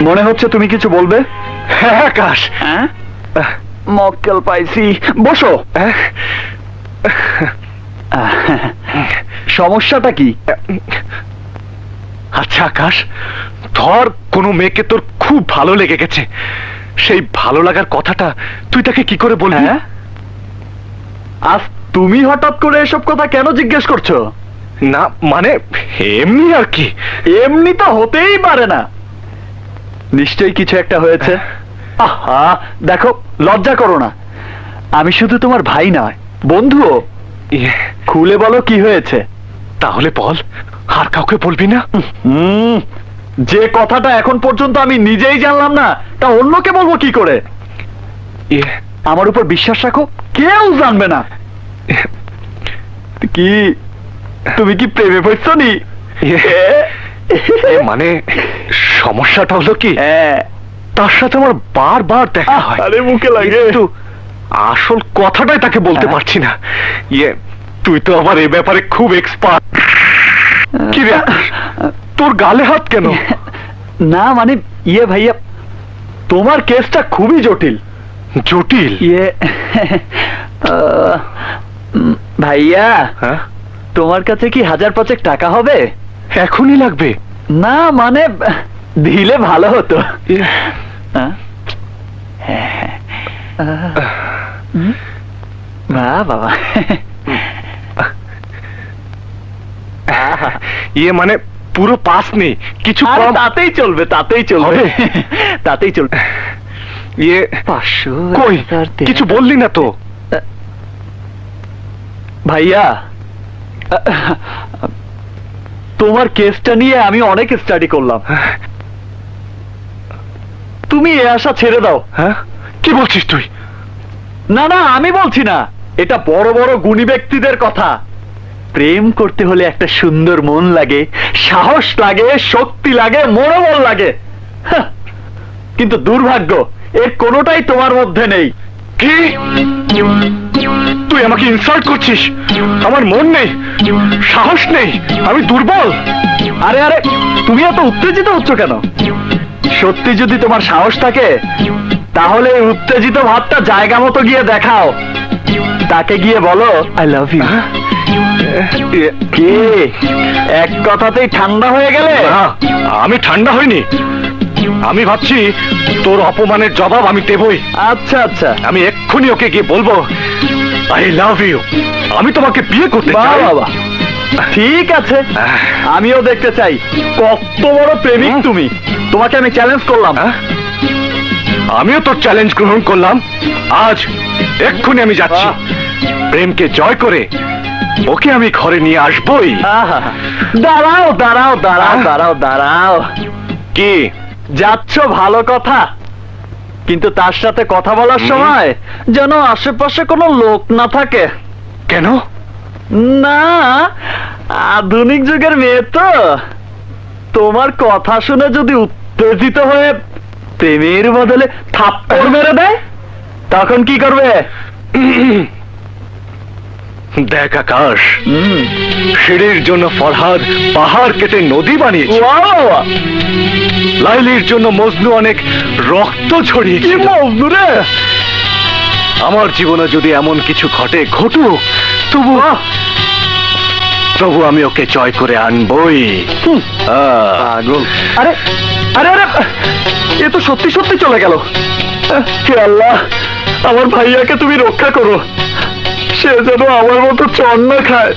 মনে হচ্ছে তুমি কিছু বলবে। হ্যাঁ আকাশ, মক্কেল পাইছি, বসো। সমস্যাটা কি? আচ্ছা আকাশ, ধর কোনো মেয়েকে তোর খুব ভালো লেগে গেছে, সেই ভালো লাগার কথাটা তুই তাকে কি করে বলবি? আজ তুমি হঠাৎ করে এসব কথা কেন জিজ্ঞেস করছো? না মানে এমনি আর কি। এমনি তো হতেই পারে না, নিশ্চয়ই কিছু একটা হয়েছে। আহা দেখো, লজ্জা করো না, আমি শুধু তোমার ভাই নয়, বন্ধুও। খুলে বলো কি হয়েছে। তাহলে বল, আর কাউকে বলবি না? যে কথাটা এখন পর্যন্ত আমি নিজেই জানলাম না, তা অন্যকে বলবো কি করে? আমার উপর বিশ্বাস রাখো, কেউ জানবে না। কি তুমি কি প্রেমে পড়ছো নি? মানে সমস্যাটা হলো কি, তার সাথে আমার বারবার দেখা হয়। আরে মুখে লাগে। কিন্তু আসল কথাটাই তাকে বলতে পারছি না। তুই তো আবার এই ব্যাপারে খুব এক্সপার্ট। কি রে, তোর গালে হাত কেন? না মানে ভাইয়া, তোমার কেসটা খুবই জটিল। জটিল? ভাইয়া, তোমার কাছে কি 1000-5 টাকা হবে? এখনই লাগবে? না মানে দিলে ভালো হতো। বাবা মানে পুরো পাস নেই, কিছু কম? তাতেই চলবে, তাতেই চলবে, তাতেই চলবে। 500 কই, কিছু বললি না তো? ভাইয়া, তোমার কেসটা নিয়ে আমি অনেক স্টাডি করলাম। তুমি এ আশা ছেড়ে দাও। হ্যাঁ, কি বলছিস তুই? না না, আমি বলছি না, এটা বড় বড় গুণী ব্যক্তিদের কথা। প্রেম করতে হলে একটা সুন্দর মন লাগে, সাহস লাগে, শক্তি লাগে, মনোবল লাগে। কিন্তু দুর্ভাগ্য, এর কোনোটাই তোমার মধ্যে নেই। কি তুই আমাকে ইনসাল্ট করছিস? আমার মন নেই, সাহস নেই, আমি দুর্বল? আরে আরে, তুমি এত উত্তেজিত হচ্ছ কেন? সত্যি যদি তোমার সাহস থাকে, তাহলে এই উত্তেজিত ভাবটা জায়গা মতো গিয়ে দেখাও। তাকে গিয়ে বলো আই লাভ ইউ। কে এক কথাতেই ঠান্ডা হয়ে গেলে? আমি ঠান্ডা হইনি, আমি ভাবছি তোর অপমানের জবাব আমি দেবই। আচ্ছা আচ্ছা, আমি এক্ষুনি ওকে গিয়ে বলবো আই লাভ ইউ, আমি তোমাকে বিয়ে করতে চাই। বাবা ঠিক আছে, আমিও দেখতে চাই কত বড় প্রেমিক তুমি। তোমাকে আমি চ্যালেঞ্জ করলাম। আমিও তোর চ্যালেঞ্জ গ্রহণ করলাম। আজ এক্ষুনি আমি যাচ্ছি, প্রেমকে জয় করে ওকে আমি ঘরে নিয়ে আসবই। দাঁড়াও দাঁড়াও দাঁড়াও দাঁড়াও দাঁড়াও। কি যাচ্ছ ভালো কথা, কিন্তু তার সাথে কথা বলার সময় যেন আশেপাশে কোনো লোক না থাকে। কেন? না, আধুনিক যুগের মেয়ে তো, তোমার কথা শুনে যদি উত্তেজিত হয়ে প্রেমের বদলে থাপ্পড় মেরে দেয়, তখন কি করবে? দেখ আকাশ, সিঁড়ির জন্য ফরহাদ পাহাড় কেটে নদী বানিয়েছে, লাইলির জন্য মজনু অনেক রক্ত ঝরিয়েছে। আমার জীবনে যদি এমন কিছু ঘটে, ঘটুক, তবু আমি ওকে জয় করে আনবই। পাগল। আরে আরে আরে, এ তো সত্যি সত্যি চলে গেল। হে আল্লাহ, আমার ভাইয়াকে তুমি রক্ষা করো, সে যেন আমার মতো চর না খায়।